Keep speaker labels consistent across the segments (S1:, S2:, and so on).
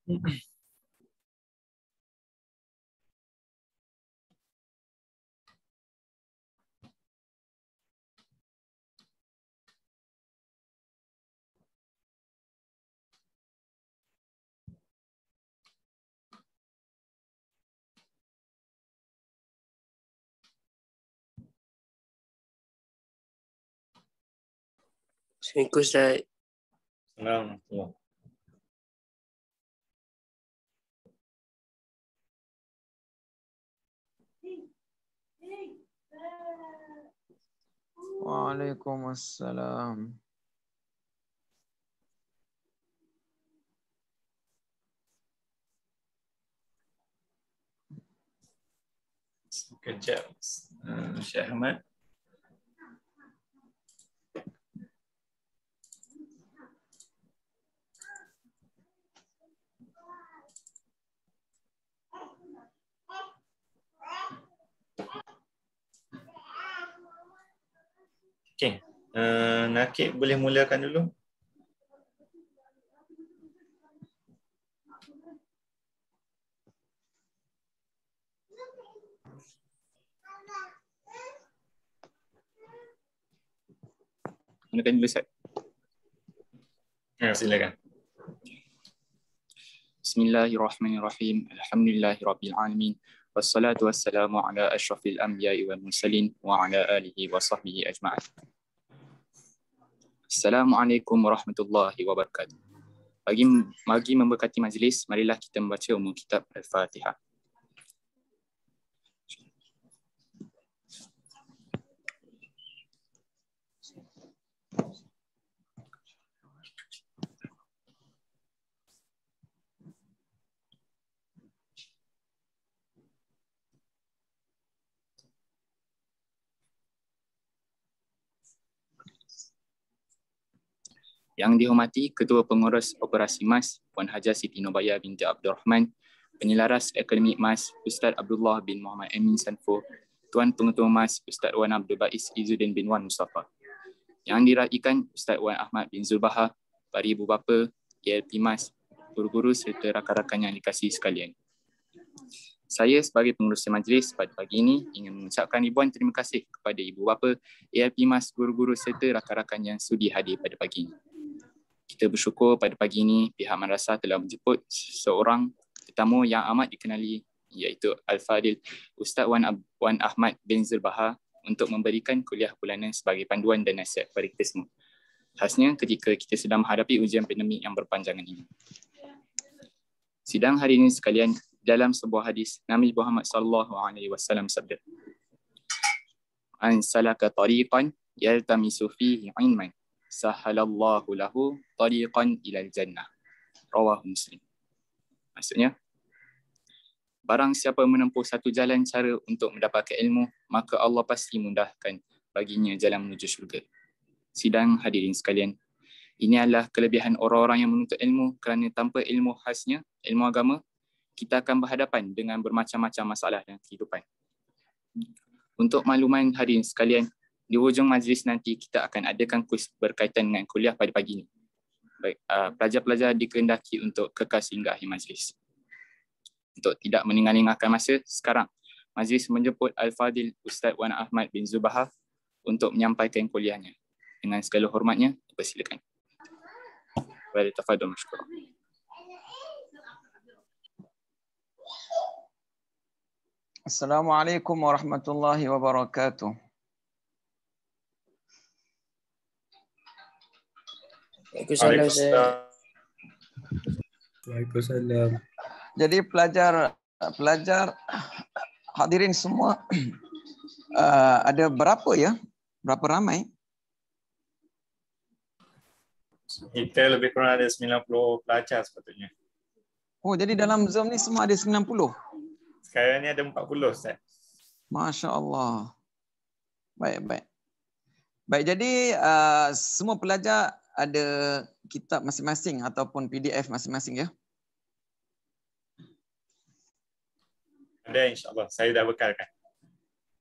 S1: Assalamualaikum Ustaz.
S2: Assalamualaikum.
S3: Waalaikumsalam.
S2: Sekejap, Syekh Ahmad. Okey, Nakib boleh mulakan dulu.
S4: Mulakan dulu, Ustaz.
S2: Silakan.
S4: Bismillahirrahmanirrahim. Alhamdulillahirabbil alamin. Wassalatu wassalamu ala asyrafil anbiya'i wal mursalin wa ala alihi wa sahbihi ajma'in. Assalamualaikum warahmatullahi wabarakatuh. Bagi memberkati majlis, marilah kita membaca umum kitab Al-Fatihah. Yang dihormati Ketua Pengurus Operasi MAS Puan Hajah Siti Nobaya binti Abdul Rahman, Penyelaras Akademik MAS Ustaz Abdullah bin Muhammad Amin Sanfur, Tuan Pengetua MAS Ustaz Wan Abdul Baiz Izzuddin bin Wan Mustafa. Yang diraikan Ustaz Wan Ahmad bin Zulbahar, para ibu bapa, ALP MAS, guru-guru serta rakan-rakan yang dikasihi sekalian. Saya sebagai pengurus majlis pada pagi ini ingin mengucapkan ribuan terima kasih kepada ibu bapa, ALP MAS, guru-guru serta rakan-rakan yang sudi hadir pada pagi ini. Kita bersyukur pada pagi ini pihak madrasah telah menjemput seorang tetamu yang amat dikenali, iaitu Al-Fadil Ustaz Wan Ahmad bin Zulbahar untuk memberikan kuliah bulanan sebagai panduan dan nasihat kepada kita semua. Khasnya ketika kita sedang menghadapi ujian pandemik yang berpanjangan ini. Sidang hari ini sekalian, dalam sebuah hadis Nabi Muhammad SAW sabda, "An salaka tariqan yaltamisu fihi ilman, sahalallahu lahu tariqan ilal jannah." Rawahu Muslim. Maksudnya, barang siapa menempuh satu jalan cara untuk mendapatkan ilmu, maka Allah pasti mudahkan baginya jalan menuju syurga. Sidang hadirin sekalian, ini adalah kelebihan orang-orang yang menuntut ilmu, kerana tanpa ilmu khasnya, ilmu agama, kita akan berhadapan dengan bermacam-macam masalah dalam kehidupan. Untuk makluman hadirin sekalian, di hujung majlis nanti kita akan adakan kuis berkaitan dengan kuliah pada pagi ini. Baik, pelajar-pelajar dikehendaki untuk kekal sehingga akhir majlis. Untuk tidak meninggal-ninggalkan masa, sekarang majlis menjemput Al-Fadil Ustaz Wan Ahmad bin Zulbahar untuk menyampaikan kuliahnya. Dengan segala hormatnya, dipersilakan. Tafadhal mashkura.
S3: Assalamualaikum warahmatullahi wabarakatuh.
S1: Waalaikumsalam.
S3: Jadi pelajar hadirin semua ada berapa ya? Berapa ramai?
S2: Kita lebih kurang ada 90 pelajar sepatutnya.
S3: Oh, jadi dalam Zoom ni semua ada 90?
S2: Sekarang ni ada 40, Ustaz.
S3: Masya Allah. Baik. Baik, jadi semua pelajar ada kitab masing-masing ataupun PDF masing-masing ya?
S2: Ada, insyaAllah. Saya dah bekalkan.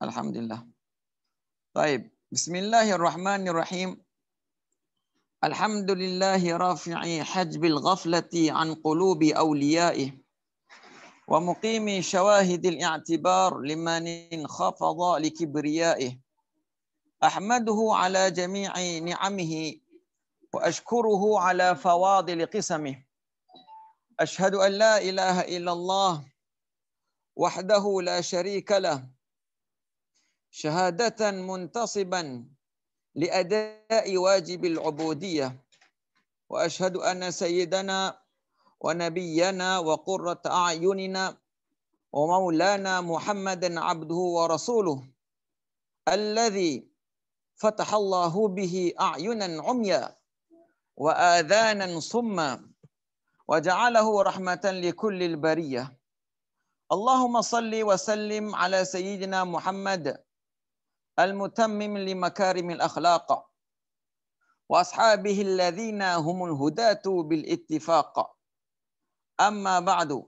S3: Alhamdulillah. Baik. Bismillahirrahmanirrahim. Alhamdulillahi rafi'i hajbil ghaflati an qulubi awliya'ih wa muqimi syawahidil i'tibar limanin khafadha likibriya'ih. Ahmaduhu ala jami'i ni'amihi wa ashkuruhu ala fawadil qisamih. Ashhadu an la ilaha illallah wahdahu la syarika lah. Syahadatan muntasiban li'ada'i wajibil ubudiyah. Wa ashhadu anna sayyidana wa nabiyyana wa qurrata a'yunina wa maulana Muhammadan abduhu wa rasuluh alladhi fatahallahu bihi a'yunan umya wa adhanan summa wa ja'alahu rahmatan likullil bariyah. Allahumma salli wa sallim ala sayyidina Muhammad al-mutammim li makarimil akhlaq wa ashabihi alladhina humul hudatu bil ittifaq. Amma ba'du.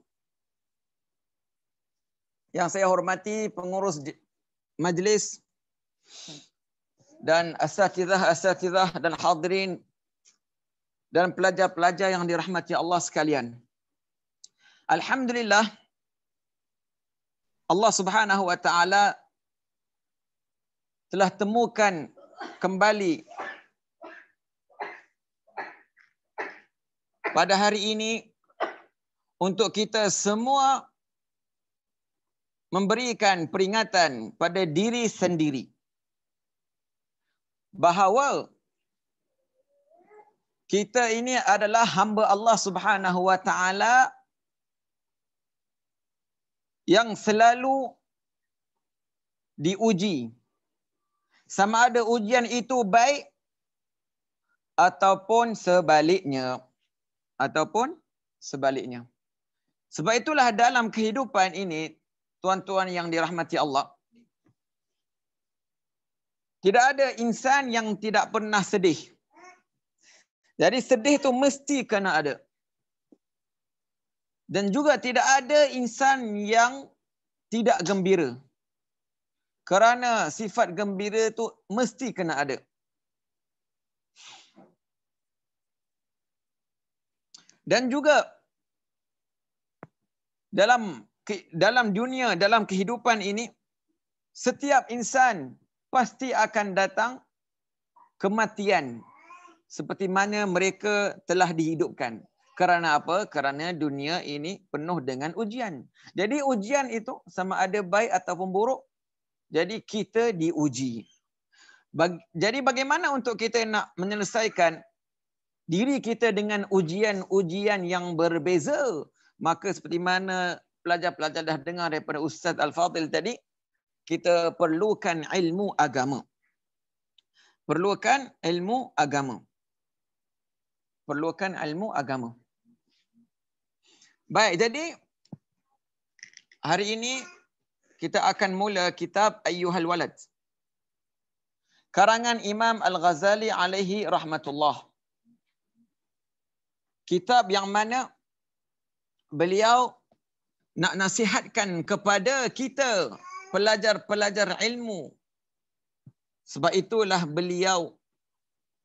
S3: Yang saya hormati pengurus majlis dan asatidzah dan hadirin dan pelajar-pelajar yang dirahmati Allah sekalian. Alhamdulillah, Allah Subhanahu wa taala telah temukan kembali pada hari ini untuk kita semua memberikan peringatan pada diri sendiri bahawa kita ini adalah hamba Allah Subhanahu wa taala yang selalu diuji. Sama ada ujian itu baik ataupun sebaliknya. Sebab itulah dalam kehidupan ini, tuan-tuan yang dirahmati Allah, tidak ada insan yang tidak pernah sedih. Jadi sedih itu mesti kena ada. Dan juga tidak ada insan yang tidak gembira. Kerana sifat gembira itu mesti kena ada. Dan juga dalam dunia, dalam kehidupan ini, setiap insan pasti akan datang kematian. Seperti mana mereka telah dihidupkan. Kerana apa? Kerana dunia ini penuh dengan ujian. Jadi ujian itu sama ada baik ataupun buruk. Jadi kita diuji. Jadi bagaimana untuk kita nak menyelesaikan diri kita dengan ujian-ujian yang berbeza? Maka seperti mana pelajar-pelajar dah dengar daripada Ustaz Al-Fadil tadi, kita perlukan ilmu agama. Perlukan ilmu agama. Baik, jadi hari ini kita akan mula kitab Ayyuhal Walad. Karangan Imam Al-Ghazali alaihi rahmatullah. Kitab yang mana beliau nak nasihatkan kepada kita pelajar-pelajar ilmu. Sebab itulah beliau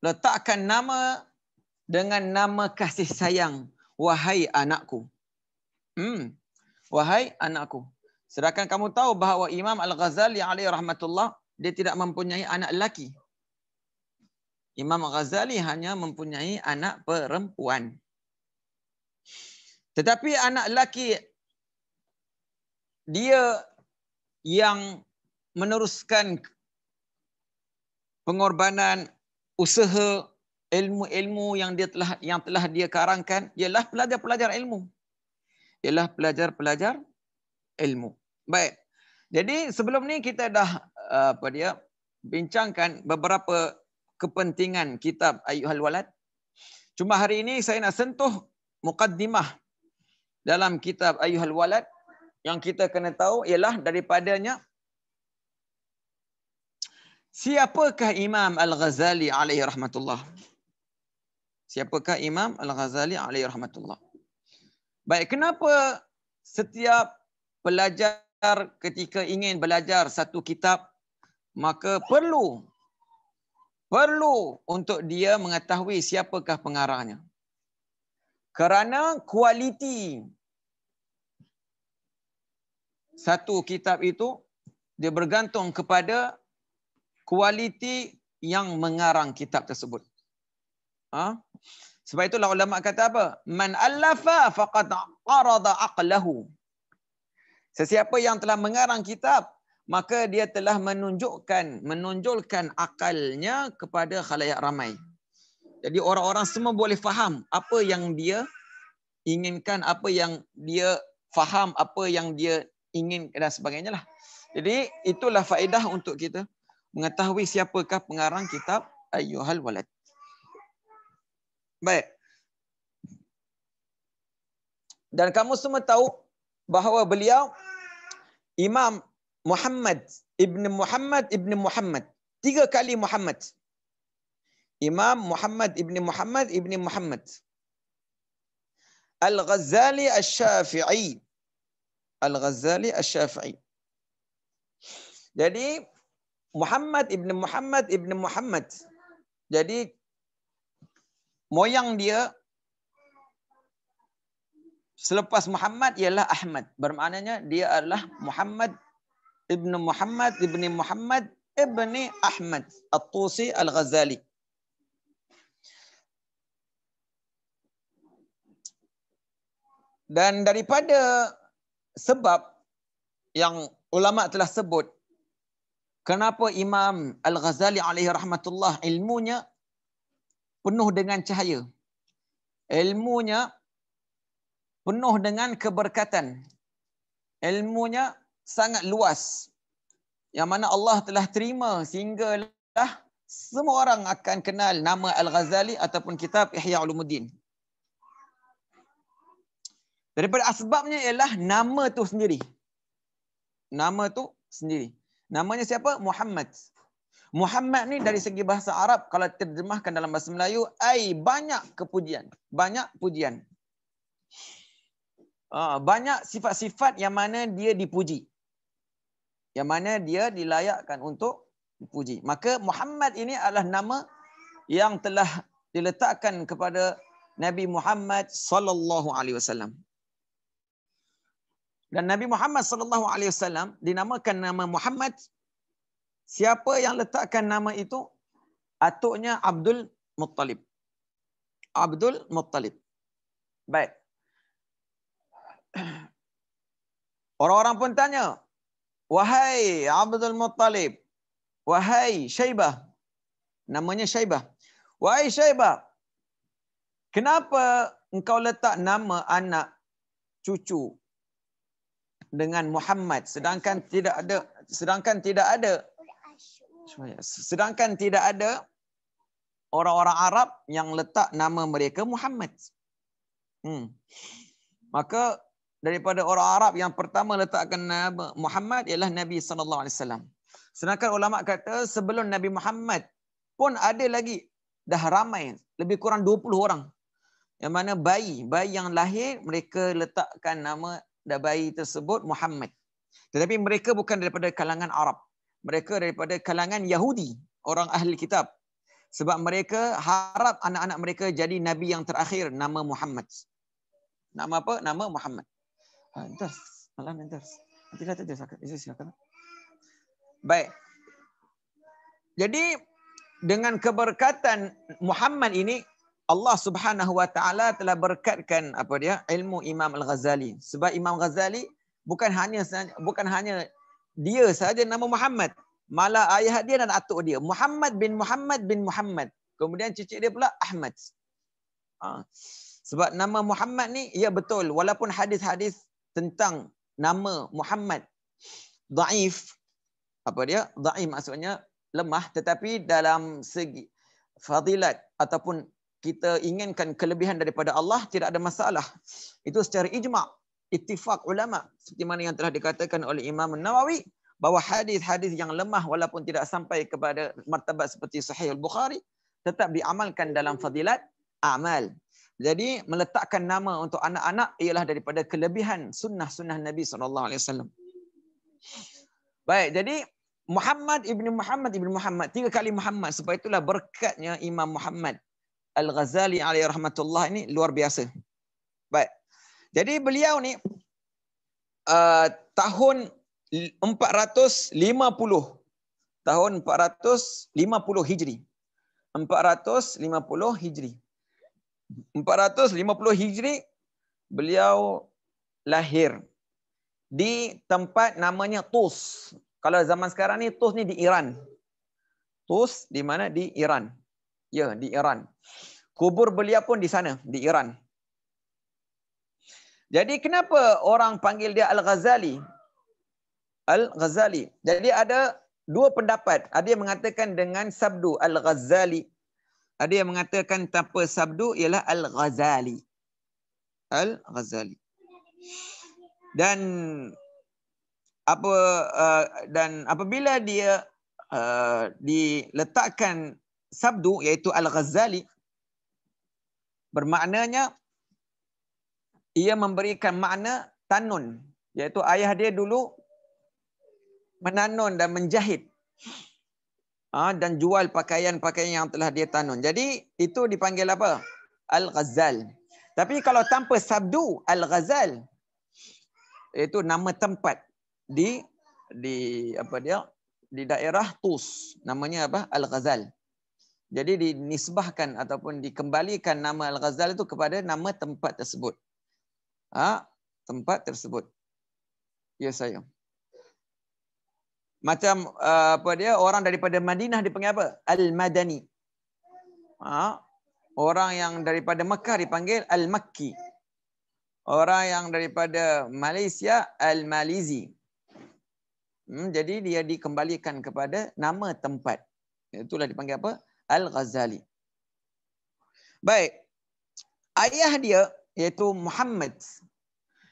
S3: letakkan nama dengan nama kasih sayang. Wahai anakku. Wahai anakku. Sedangkan kamu tahu bahawa Imam Al-Ghazali alaihi rahmatullah, dia tidak mempunyai anak lelaki. Imam Al-Ghazali hanya mempunyai anak perempuan. Tetapi anak lelaki dia yang meneruskan pengorbanan, usaha, ilmu-ilmu yang telah dia karangkan ialah pelajar-pelajar ilmu. Baik. Jadi sebelum ni kita dah bincangkan beberapa kepentingan kitab Ayyuhal Walad. Cuma hari ini saya nak sentuh muqaddimah dalam kitab Ayyuhal Walad. Yang kita kena tahu ialah daripadanya, siapakah Imam Al-Ghazali alaihi rahmatullah? Siapakah Imam Al-Ghazali alaihi rahmatullah? Baik, kenapa setiap pelajar ketika ingin belajar satu kitab, maka perlu perlu untuk dia mengetahui siapakah pengarangnya. Kerana kualiti satu kitab itu dia bergantung kepada kualiti yang mengarang kitab tersebut. Sebab itulah ulama kata apa? Man allafa faqad arada aqlahu. Sesiapa yang telah mengarang kitab, maka dia telah menonjolkan akalnya kepada khalayak ramai. Jadi orang-orang semua boleh faham apa yang dia inginkan, apa yang dia faham, apa yang dia ingin dan sebagainya lah. Jadi itulah faedah untuk kita mengetahui siapakah pengarang kitab Ayyuhal Walad. Baik. Dan kamu semua tahu bahawa beliau Imam Muhammad ibn Muhammad. 3 kali Muhammad. Imam Muhammad ibn Muhammad. Al-Ghazali Asy-Syafi'i. Al-Ghazali Asy-Syafi'i. Jadi Muhammad ibn Muhammad. Jadi moyang dia selepas Muhammad ialah Ahmad. Bermaknanya dia adalah Muhammad ibn Muhammad ibn Ahmad At-Tusi Al-Ghazali. Dan daripada sebab yang ulama telah sebut kenapa Imam Al-Ghazali alaihi rahmatullah ilmunya penuh dengan cahaya. Ilmunya penuh dengan keberkatan. Ilmunya sangat luas. Yang mana Allah telah terima sehinggalah semua orang akan kenal nama Al-Ghazali ataupun kitab Ihya Ulumuddin. Daripada asbabnya ialah nama tu sendiri. Nama tu sendiri. Namanya siapa? Muhammad. Muhammad ni dari segi bahasa Arab kalau terjemahkan dalam bahasa Melayu ai banyak kepujian, banyak pujian. Banyak sifat-sifat yang mana dia dipuji. Yang mana dia dilayakkan untuk dipuji. Maka Muhammad ini adalah nama yang telah diletakkan kepada Nabi Muhammad sallallahu alaihi wasallam. Dan Nabi Muhammad sallallahu alaihi wasallam dinamakan nama Muhammad. Siapa yang letakkan nama itu? Atuknya Abdul Muttalib. Abdul Muttalib. Baik. Orang-orang pun tanya, wahai Abdul Muttalib, wahai Syaibah. Namanya Syaibah. Wahai Syaibah, kenapa engkau letak nama anak cucu dengan Muhammad sedangkan tidak ada orang-orang Arab yang letak nama mereka Muhammad. Maka daripada orang Arab yang pertama letakkan nama Muhammad ialah Nabi sallallahu alaihi wasallam. Sedangkan ulama kata sebelum Nabi Muhammad pun ada lagi dah ramai, lebih kurang 20 orang. Yang mana bayi yang lahir mereka letakkan nama bayi tersebut Muhammad. Tetapi mereka bukan daripada kalangan Arab. Mereka daripada kalangan Yahudi, orang ahli kitab. Sebab mereka harap anak-anak mereka jadi nabi yang terakhir, nama Muhammad. Nama apa? Nama Muhammad. Entar, malam entar. Nanti dah sakat. Silakan. Baik. Jadi dengan keberkatan Muhammad ini Allah Subhanahu wa taala telah berkatkan ilmu Imam Al-Ghazali. Sebab Imam Ghazali bukan hanya dia saja nama Muhammad, malah ayah dia dan atuk dia Muhammad bin Muhammad. Kemudian cicit dia pula Ahmad. Sebab nama Muhammad ni ya betul walaupun hadis-hadis tentang nama Muhammad dhaif, dhaif maksudnya lemah, tetapi dalam segi fadilat ataupun kita inginkan kelebihan daripada Allah tidak ada masalah. Itu secara ijma', ittifaq ulama, seperti mana yang telah dikatakan oleh Imam Nawawi bahawa hadis-hadis yang lemah walaupun tidak sampai kepada martabat seperti Sahih Al-Bukhari tetap diamalkan dalam fadilat amal. Jadi meletakkan nama untuk anak-anak ialah daripada kelebihan sunnah-sunnah Nabi SAW. Baik, jadi Muhammad ibn Muhammad. 3 kali Muhammad. Sebab itulah berkatnya Imam Muhammad Al-Ghazali alaihi rahmatullah ini luar biasa. Baik. Jadi beliau ni tahun 450 tahun 450 Hijri. 450 Hijri. 450 Hijri beliau lahir di tempat namanya Tus. Kalau zaman sekarang ni Tus ni di Iran. Tus di mana? Di Iran. Ya, di Iran. Kubur beliau pun di sana, di Iran. Jadi kenapa orang panggil dia Al-Ghazali? Al-Ghazali. Jadi ada dua pendapat. Ada yang mengatakan dengan sabdu Al-Ghazali. Ada yang mengatakan tanpa sabdu ialah Al-Ghazali. Al-Ghazali. Dan apabila dia diletakkan sabdu iaitu Al-Ghazali, bermaknanya ia memberikan makna tanun, iaitu ayah dia dulu menanun dan menjahit dan jual pakaian-pakaian yang telah dia tanun. Jadi itu dipanggil apa? Al-Ghazal. Tapi kalau tanpa sabdu Al-Ghazal, itu nama tempat di daerah Tus, namanya apa? Al-Ghazal. Jadi dinisbahkan ataupun dikembalikan nama Al-Ghazal itu kepada nama tempat tersebut. Tempat tersebut. Ya saya. Macam orang daripada Madinah dipanggil apa? Al-Madani. Orang yang daripada Mekah dipanggil Al-Makki. Orang yang daripada Malaysia Al-Malizi. Jadi dia dikembalikan kepada nama tempat. Itulah dipanggil apa? Al-Ghazali. Baik. Ayah dia iaitu Muhammad.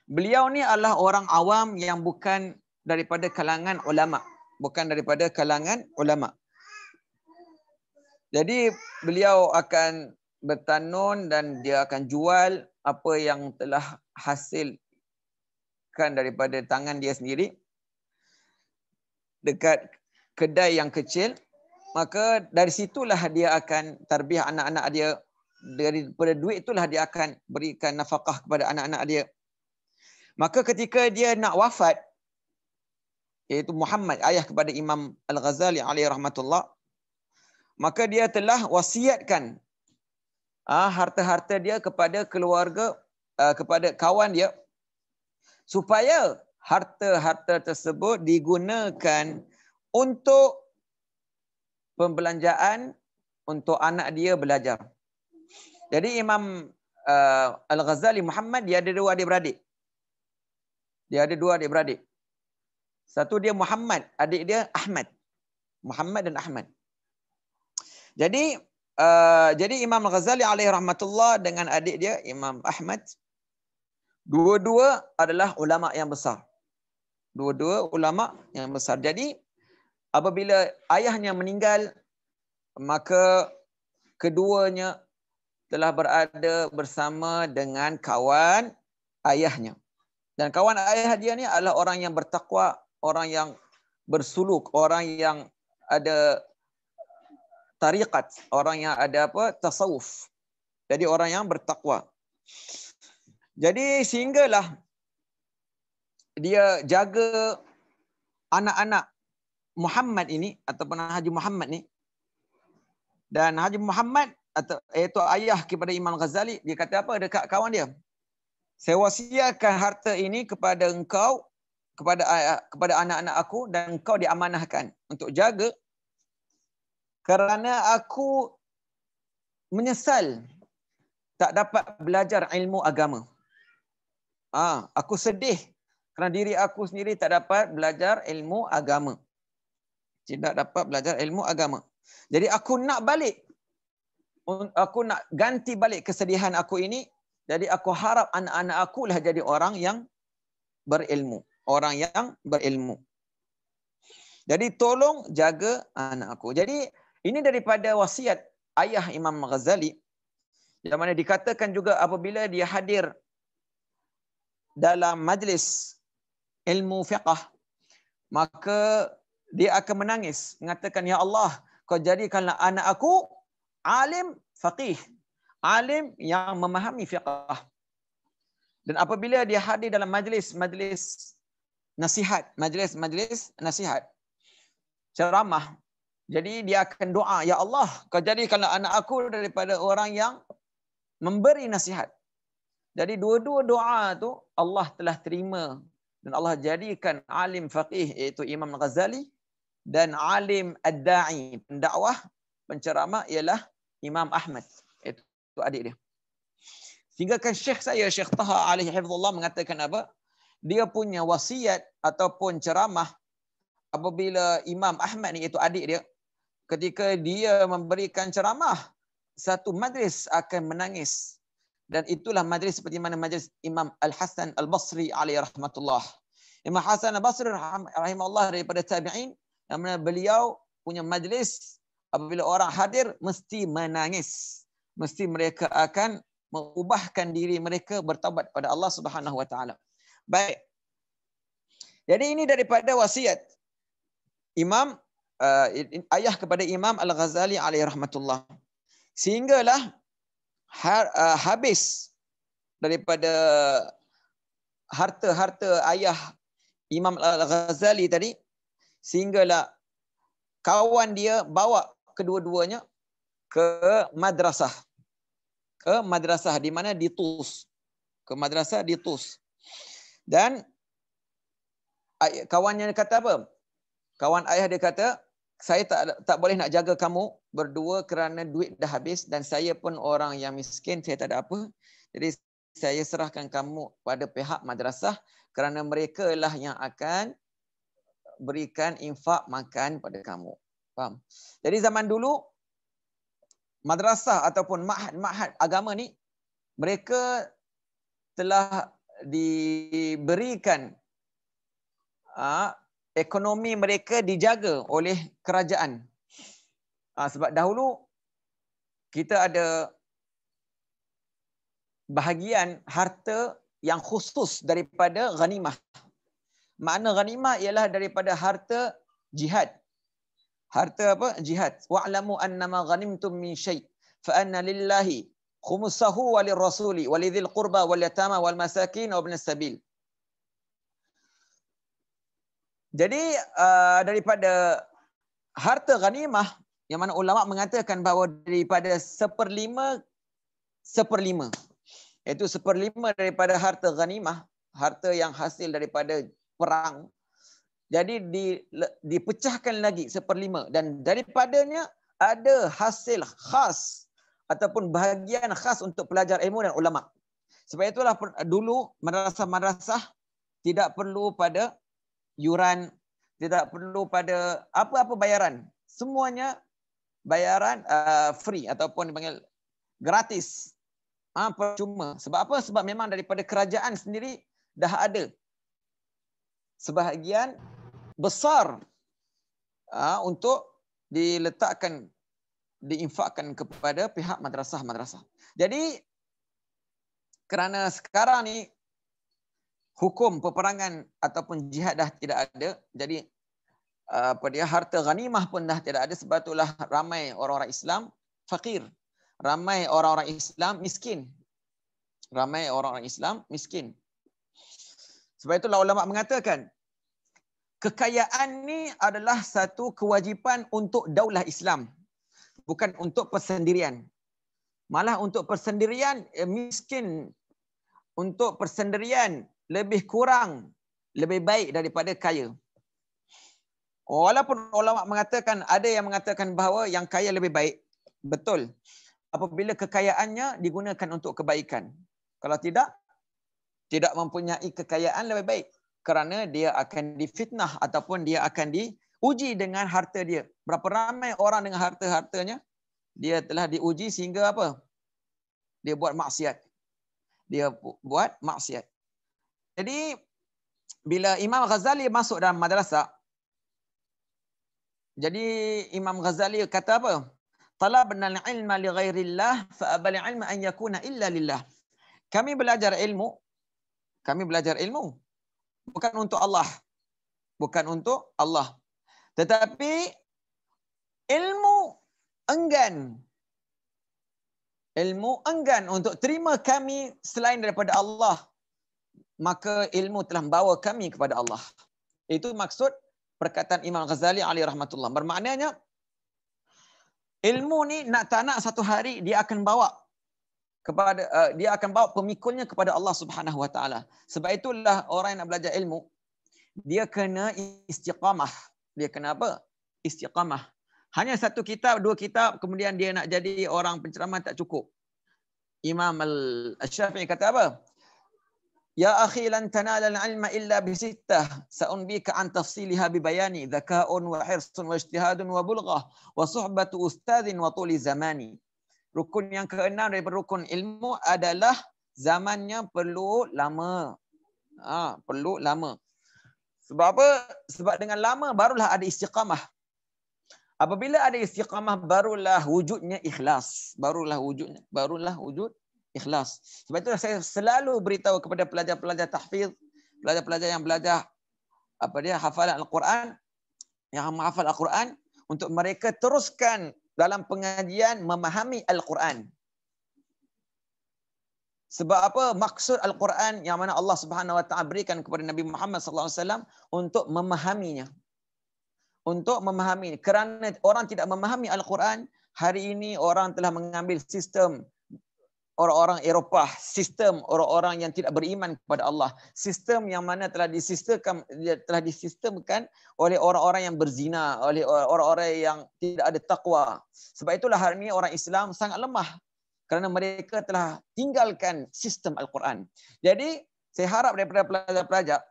S3: Beliau ni adalah orang awam yang bukan daripada kalangan ulama. Bukan daripada kalangan ulama. Jadi beliau akan bertanun dan dia akan jual apa yang telah hasilkan daripada tangan dia sendiri dekat kedai yang kecil. Maka dari situlah dia akan tarbiyah anak-anak dia. Daripada duit itulah dia akan berikan nafkah kepada anak-anak dia. Maka ketika dia nak wafat, iaitu Muhammad, ayah kepada Imam Al-Ghazali alaihi rahmatullah, maka dia telah wasiatkan harta-harta dia kepada keluarga, kepada kawan dia, supaya harta-harta tersebut digunakan untuk pembelanjaan untuk anak dia belajar. Jadi Imam Al-Ghazali Muhammad, dia ada dua adik-beradik. Satu dia Muhammad, adik dia Ahmad. Muhammad dan Ahmad. Jadi Imam Al-Ghazali alaihi rahmatullah dengan adik dia Imam Ahmad, dua-dua adalah ulama yang besar. Jadi apabila ayahnya meninggal, maka keduanya telah berada bersama dengan kawan ayahnya. Dan kawan ayah dia ni adalah orang yang bertakwa, orang yang bersuluk, orang yang ada tariqat, orang yang ada tasawuf. Jadi orang yang bertakwa. Jadi sehinggalah dia jaga anak-anak Muhammad ini ataupun Haji Muhammad ni. Dan Haji Muhammad iaitu ayah kepada Imam Ghazali, dia kata apa dekat kawan dia? Saya wasiatkan harta ini kepada engkau, kepada anak-anak aku, dan engkau diamanahkan untuk jaga, kerana aku menyesal tak dapat belajar ilmu agama. Aku sedih kerana diri aku sendiri tak dapat belajar ilmu agama. Tidak dapat belajar ilmu agama. Jadi aku nak ganti balik kesedihan aku ini. Jadi aku harap anak-anak aku lah jadi orang yang berilmu. Jadi tolong jaga anak aku. Jadi ini daripada wasiat ayah Imam Ghazali. Yang mana dikatakan juga apabila dia hadir dalam majlis ilmu fiqh, maka dia akan menangis, mengatakan, ya Allah, kau jadikanlah anak aku alim faqih, alim yang memahami fiqh. Dan apabila dia hadir dalam majlis nasihat, majlis nasihat, ceramah, jadi dia akan doa, ya Allah, kau jadikanlah anak aku daripada orang yang memberi nasihat. Jadi dua-dua doa tu Allah telah terima dan Allah jadikan alim faqih iaitu Imam Ghazali dan alim ad-da'i, pendakwah, penceramah ialah Imam Ahmad, itu adik dia. Sehingga kan Syekh saya, Syekh Taha alaihi hifzullah mengatakan apa? Dia punya wasiat ataupun ceramah apabila Imam Ahmad ni iaitu adik dia, ketika dia memberikan ceramah, satu majlis akan menangis. Dan itulah majlis seperti mana majlis Imam Al-Hasan Al-Basri alaihi rahmatullah. Imam Hasan Al-Basri rahimahullah daripada tabi'in, yang mana beliau punya majlis apabila orang hadir mesti menangis. Mesti mereka akan mengubahkan diri mereka bertaubat pada Allah Subhanahu wa taala. Baik. Jadi ini daripada wasiat Imam ayah kepada Imam Al-Ghazali alaihi rahmatullah. Sehinggalah habis daripada harta-harta ayah Imam Al-Ghazali tadi, sehinggalah kawan dia bawa kedua-duanya ke madrasah. Ke madrasah di mana di Tus. Ke madrasah di Tus. Dan kawannya kata apa? Kawan ayah dia kata, saya tak boleh nak jaga kamu berdua kerana duit dah habis dan saya pun orang yang miskin, saya tak ada apa. Jadi saya serahkan kamu pada pihak madrasah kerana mereka lah yang akan berikan infak makan pada kamu. Faham? Jadi zaman dulu madrasah ataupun ma'had agama ni mereka telah diberikan ekonomi mereka dijaga oleh kerajaan. Sebab dahulu kita ada bahagian harta yang khusus daripada ghanimah. Makna ghanimah ialah daripada harta jihad. Harta apa? Jihad. Wa'lamu annama ghanimtum min syai' fa anna lillahi khumsahu wa lirrasuli wa lidzil qurba wal yatama wal masakin wa ibnas sabil. Jadi daripada harta ghanimah yang mana ulama mengatakan bahawa daripada 1/5 iaitu 1/5 daripada harta ghanimah, harta yang hasil daripada perang. Jadi dipecahkan lagi 1/5 dan daripadanya ada hasil khas ataupun bahagian khas untuk pelajar ilmu dan ulama. Sebab itulah dulu madrasah-madrasah tidak perlu pada yuran, tidak perlu pada apa-apa bayaran. Semuanya bayaran free ataupun dipanggil gratis. Percuma. Sebab apa? Sebab memang daripada kerajaan sendiri dah ada sebahagian besar untuk diletakkan, diinfakkan kepada pihak madrasah-madrasah. Jadi kerana sekarang ni hukum peperangan ataupun jihad dah tidak ada, jadi harta ghanimah pun dah tidak ada. Sebab itulah ramai orang-orang Islam fakir, ramai orang-orang Islam miskin, ramai orang-orang Islam miskin. Sebab itulah ulama mengatakan kekayaan ni adalah satu kewajipan untuk daulah Islam, bukan untuk persendirian. Malah untuk persendirian miskin, untuk persendirian lebih kurang, lebih baik daripada kaya. Walaupun ulama mengatakan, ada yang mengatakan bahawa yang kaya lebih baik. Betul. Apabila kekayaannya digunakan untuk kebaikan. Kalau tidak mempunyai kekayaan lebih baik. Kerana dia akan difitnah ataupun dia akan diuji dengan harta dia. Berapa ramai orang dengan harta-hartanya, dia telah diuji sehingga apa? Dia buat maksiat. Dia buat maksiat. Jadi bila Imam Ghazali masuk dalam madrasah, jadi Imam Ghazali kata apa? Talabna al-ilma li ghairillah fa abal ilma an yakuna illa lillah. Kami belajar ilmu bukan untuk Allah. Bukan untuk Allah. Tetapi ilmu enggan. Ilmu enggan untuk terima kami selain daripada Allah. Maka ilmu telah membawa kami kepada Allah. Itu maksud perkataan Imam Ghazali alaihi rahmatullah. Bermaknanya ilmu ni nak tak nak satu hari dia akan bawa kepada dia akan bawa pemikulnya kepada Allah Subhanahu wa taala. Sebab itulah orang yang nak belajar ilmu dia kena istiqamah. Dia kena apa? Istiqamah. Hanya satu kitab, dua kitab kemudian dia nak jadi orang penceramah tak cukup. Imam Al-Syafi'i kata apa? Ya akhi lan tanala al-ilma illa bi sittah sa'unbika an tafsilha bi bayani dzaka'un wa hirsun wa ijtihadun wa bulghah wa suhbatu ustadhin wa tuli zamani. Rukun yang keenam daripada rukun ilmu adalah zamannya perlu lama. Perlu lama. Sebab apa? Sebab dengan lama barulah ada istiqamah. Apabila ada istiqamah barulah wujudnya ikhlas. Barulah wujud ikhlas. Sebab itu saya selalu beritahu kepada pelajar-pelajar tahfiz, pelajar-pelajar yang belajar hafalan Al-Quran, yang menghafal Al-Quran, untuk mereka teruskan dalam pengajian memahami Al-Quran. Sebab apa? Maksud Al-Quran yang mana Allah Subhanahu wa taala berikan kepada Nabi Muhammad sallallahu alaihi wasallam untuk memahaminya. Untuk memahami. Kerana orang tidak memahami Al-Quran, hari ini orang telah mengambil sistem orang-orang Eropah, sistem orang-orang yang tidak beriman kepada Allah, sistem yang mana telah disistemkan oleh orang-orang yang berzina, oleh orang-orang yang tidak ada takwa. Sebab itulah hari ini orang Islam sangat lemah kerana mereka telah tinggalkan sistem Al-Quran. Jadi saya harap daripada pelajar-pelajar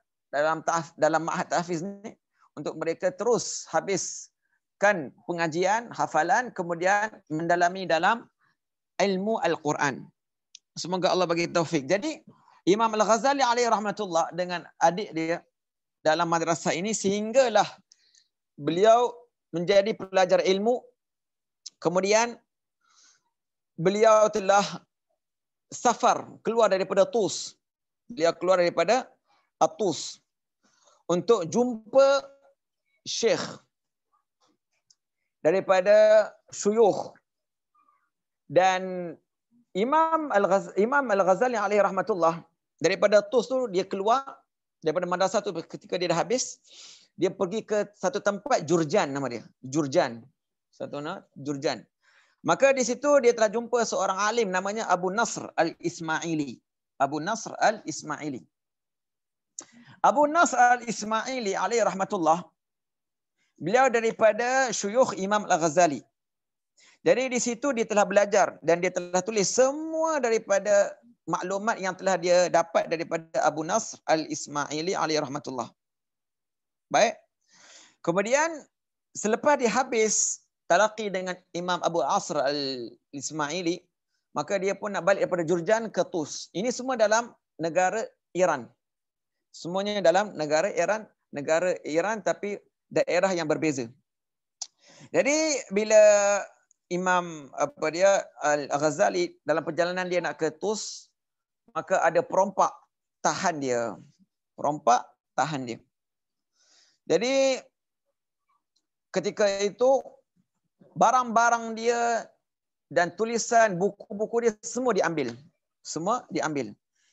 S3: dalam ma'had tahfiz ni untuk mereka terus habiskan pengajian, hafalan, kemudian mendalami dalam ilmu Al-Quran. Semoga Allah bagi taufik. Jadi Imam Al-Ghazali alaihi rahmatullah dengan adik dia dalam madrasah ini sehinggalah beliau menjadi pelajar ilmu. Kemudian beliau telah safar keluar daripada Tus. Beliau keluar daripada Tus untuk jumpa syekh daripada syuyukh. Dan Imam Al-Ghazali alaihi rahmatullah daripada Tus tu dia keluar daripada madrasah tu ketika dia dah habis, dia pergi ke satu tempat Jurjan, nama dia. Jurjan. Jurjan. Maka di situ dia telah jumpa seorang alim namanya Abu Nasr Al-Ismaili. Abu Nasr Al-Ismaili. Abu Nasr Al-Ismaili alaihi rahmatullah, beliau daripada syuyukh Imam Al-Ghazali. Jadi di situ dia telah belajar dan dia telah tulis semua daripada maklumat yang telah dia dapat daripada Abu Nasr Al-Ismaili alaihi rahmatullah. Baik. Kemudian selepas dia habis talaqi dengan Imam Abu Asr Al-Ismaili, maka dia pun nak balik daripada Jurjan ke Tus. Ini semua dalam negara Iran. Semuanya dalam negara Iran tapi daerah yang berbeza. Jadi bila Imam Al-Ghazali dalam perjalanan dia nak ke Tus, maka ada perompak tahan dia. Jadi ketika itu barang-barang dia dan tulisan buku-buku dia semua diambil.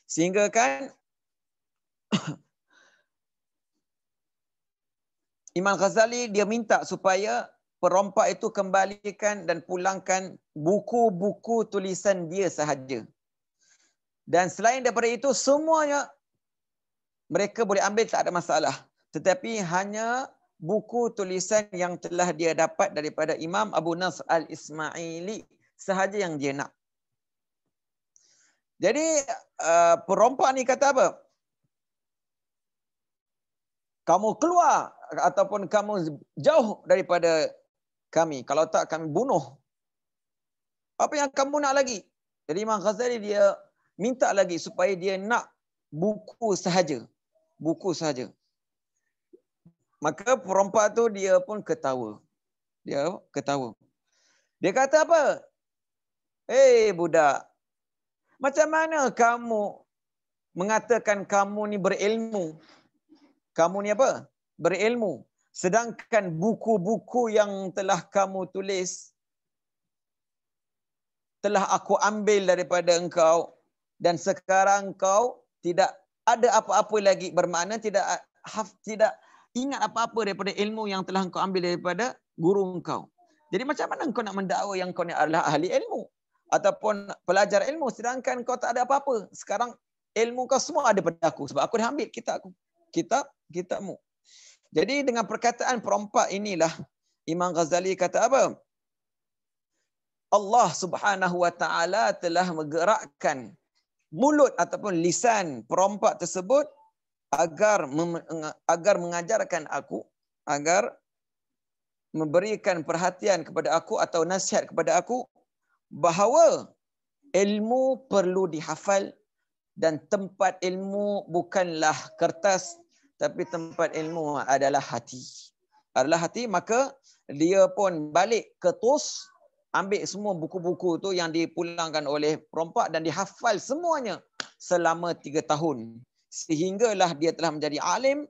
S3: Sehingga kan Imam Ghazali dia minta supaya perompak itu kembalikan dan pulangkan buku-buku tulisan dia sahaja. Dan selain daripada itu, semuanya mereka boleh ambil, tak ada masalah. Tetapi hanya buku tulisan yang telah dia dapat daripada Imam Abu Nasr Al-Ismaili sahaja yang dia nak. Jadi perompak ni kata apa? Kamu keluar ataupun kamu jauh daripada kami. Kalau tak, kami bunuh. Apa yang kamu nak lagi? Jadi Imam Ghazali dia minta lagi supaya dia nak buku sahaja. Maka perompak tu dia pun ketawa. Dia kata apa? Budak. Macam mana kamu mengatakan kamu ni berilmu? Kamu ni apa? Berilmu. Sedangkan buku-buku yang telah kamu tulis telah aku ambil daripada engkau dan sekarang kau tidak ada apa-apa lagi, bermakna tidak ingat apa-apa daripada ilmu yang telah engkau ambil daripada guru engkau. Jadi macam mana engkau nak mendakwa yang kau ni adalah ahli ilmu ataupun pelajar ilmu sedangkan kau tak ada apa-apa? Sekarang ilmu kau semua ada pada aku sebab aku dah ambil kitabmu. Jadi dengan perkataan perompak inilah Imam Ghazali kata apa? Allah Subhanahu wa taala telah menggerakkan mulut ataupun lisan perompak tersebut agar mengajarkan aku, agar memberikan perhatian kepada aku atau nasihat kepada aku bahawa ilmu perlu dihafal dan tempat ilmu bukanlah kertas tapi tempat ilmu adalah hati. Maka dia pun balik ke TUS, ambil semua buku-buku tu yang dipulangkan oleh perompak dan dihafal semuanya selama 3 tahun. Sehinggalah dia telah menjadi alim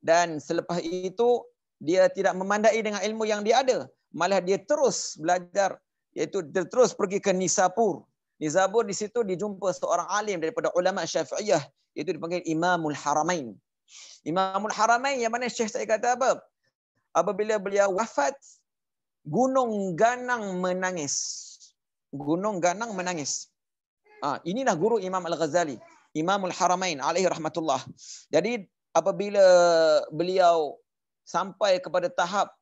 S3: dan selepas itu dia tidak memandai dengan ilmu yang dia ada. Malah dia terus belajar, iaitu dia terus pergi ke Nisapur. Nisapur di situ dijumpa seorang alim daripada ulama Syafi'iyah, iaitu dipanggil Imamul Haramain. Imamul Haramain yang mana Syekh saya kata apa? Apabila beliau wafat, Gunung Ganang menangis. Gunung Ganang menangis. Inilah guru Imam Al-Ghazali, Imamul Haramain alaihi rahmatullah. Jadi apabila beliau sampai kepada tahap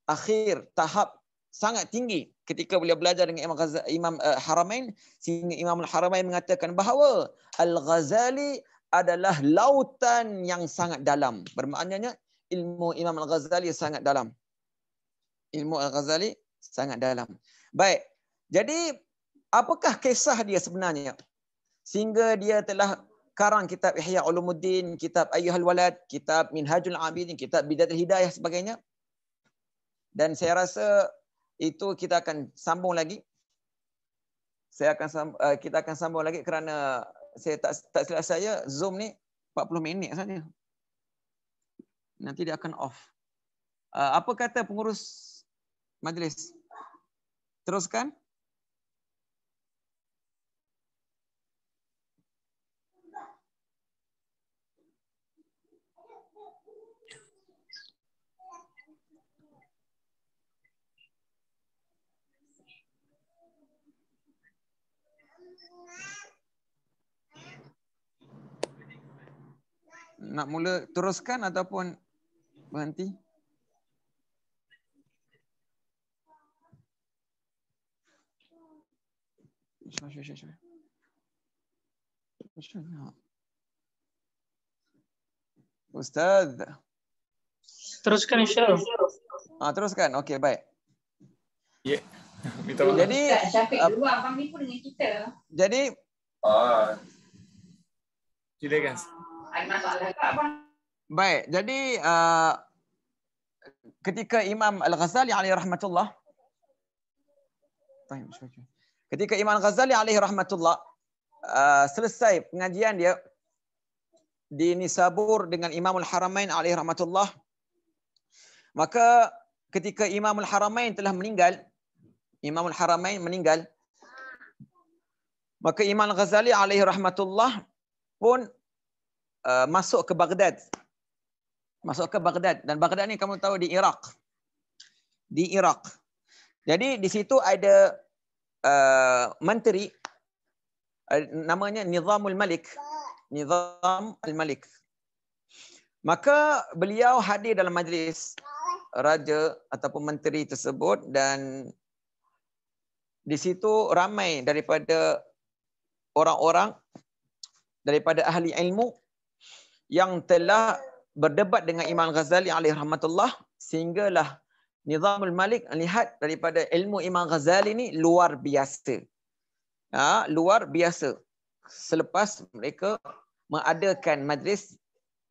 S3: akhir, tahap sangat tinggi ketika beliau belajar dengan Imam Haramain, sehingga Imam Al-Haramain mengatakan bahawa Al-Ghazali adalah lautan yang sangat dalam. Bermaknanya ilmu Imam Al-Ghazali sangat dalam. Ilmu Al-Ghazali sangat dalam. Baik. Jadi apakah kisah dia sebenarnya sehingga dia telah karang kitab Ihya Ulumuddin, kitab Ayyuhal Walad, kitab Minhajul Abidin, kitab Bidayatul Hidayah sebagainya. Dan saya rasa itu kita akan sambung lagi. Kita akan sambung lagi kerana saya tak silap saya Zoom ni 40 minit saja. Nanti dia akan off. Apa kata pengurus majlis? Teruskan? Nak mula teruskan ataupun berhenti? Ustaz.
S1: Teruskan insya-Allah.
S3: Teruskan. Okey, baik.
S2: Ya. Minta maaf.
S3: Jadi
S5: Syafiq dulu abang ni pun dengan kita.
S3: Jadi
S2: silakan.
S5: Ada masalah ke abang?
S3: Baik, jadi ketika Imam Al-Ghazali alaihi rahmatullah selesai pengajian dia di Nisabur dengan Imamul Haramain alaihi rahmatullah, maka ketika Imamul Haramain telah meninggal, maka Imam Al-Ghazali alaihi rahmatullah pun masuk ke Baghdad. Dan Baghdad ni kamu tahu di Iraq. Jadi di situ ada menteri namanya Nizam al-Malik. Maka beliau hadir dalam majlis raja ataupun menteri tersebut dan di situ ramai daripada orang-orang daripada ahli ilmu yang telah berdebat dengan Imam Ghazali alaihi rahmatullah, sehinggalah Nizamul Malik melihat daripada ilmu Imam Ghazali ni luar biasa. Luar biasa. Selepas mereka mengadakan majlis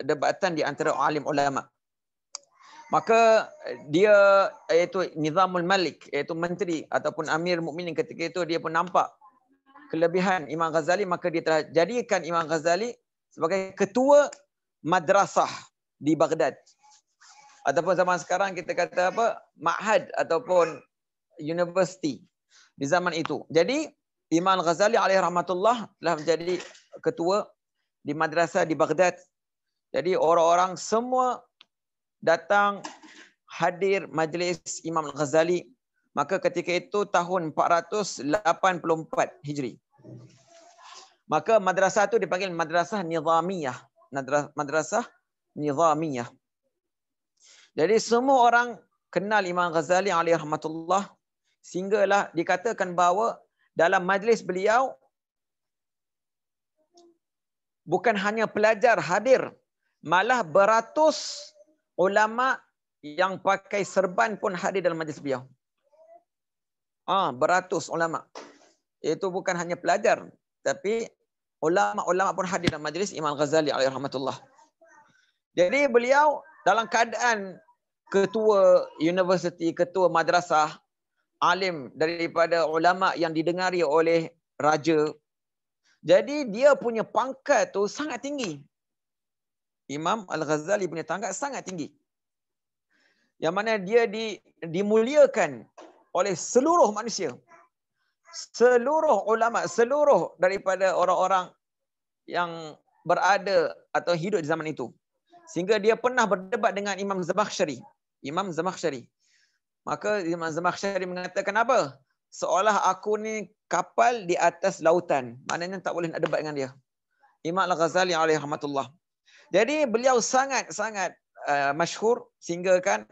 S3: debatan di antara alim ulama. Maka dia iaitu Nizamul Malik, iaitu menteri ataupun Amir Mukminin ketika itu, dia pun nampak kelebihan Imam Ghazali, maka dia telah jadikan Imam Ghazali sebagai ketua madrasah di Baghdad. ataupun zaman sekarang kita kata apa, ma'had ataupun university di zaman itu. Jadi Imam Al-Ghazali alaihi rahmatullah telah menjadi ketua di madrasah di Baghdad. Jadi orang-orang semua datang hadir majlis Imam Al-Ghazali. Maka ketika itu tahun 484 Hijri. Maka madrasah itu dipanggil madrasah nizamiyah. Madrasah nizamiyah. Jadi semua orang kenal Imam Ghazali alaihi rahmatullah, sehinggalah dikatakan bahawa dalam majlis beliau bukan hanya pelajar hadir, malah beratus ulama yang pakai serban pun hadir dalam majlis beliau. Beratus ulama. Itu bukan hanya pelajar, tapi ulama-ulama pun hadir dalam majlis Imam Ghazali alaihi rahmatullah. Jadi beliau dalam keadaan ketua universiti, ketua madrasah, alim daripada ulama yang didengari oleh raja. Jadi dia punya pangkat tu sangat tinggi. Imam Al-Ghazali punya pangkat sangat tinggi. Yang mana dia dimuliakan oleh seluruh manusia. Seluruh ulama, seluruh daripada orang-orang yang berada atau hidup di zaman itu. Sehingga dia pernah berdebat dengan Imam Zamakhsyari. Imam Zamakhsyari. Maka Imam Zamakhsyari mengatakan apa? Seolah aku ni kapal di atas lautan. Maknanya tak boleh nak debat dengan dia. Imam Al-Ghazali alaihi rahmatullah. Jadi beliau sangat-sangat masyhur sehingga kan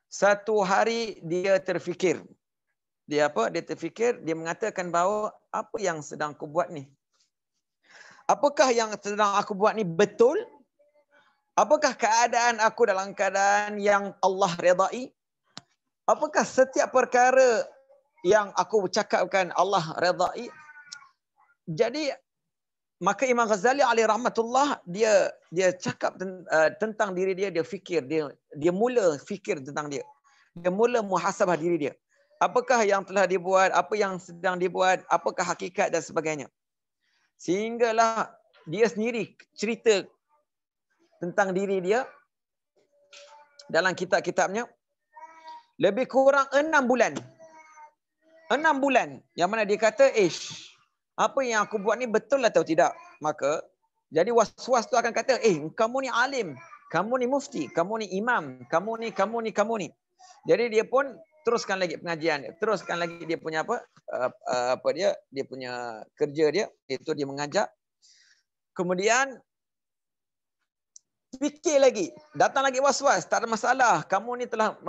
S3: satu hari dia terfikir. Dia terfikir, dia mengatakan bahawa apa yang sedang aku buat ni? Apakah yang sedang aku buat ni betul? Apakah keadaan aku dalam keadaan yang Allah redai? Apakah setiap perkara yang aku cakapkan Allah redai? Jadi maka Imam Ghazali alaihi rahmatullah dia cakap tentang diri dia, dia fikir, dia mula fikir tentang dia. Dia mula muhasabah diri dia. Apakah yang telah dibuat, apa yang sedang dibuat, apakah hakikat dan sebagainya. Sehinggalah dia sendiri cerita tentang diri dia dalam kitab-kitabnya. Lebih kurang 6 bulan. 6 bulan. Yang mana dia kata, apa yang aku buat ni betul atau tidak? Maka, jadi was-was tu akan kata, kamu ni alim, kamu ni mufti, kamu ni imam, kamu ni. Jadi dia pun teruskan lagi pengajian, teruskan lagi dia punya dia punya kerja dia, iaitu dia mengajar. Kemudian fikir lagi, datang lagi was-was, tak ada masalah. Kamu ni telah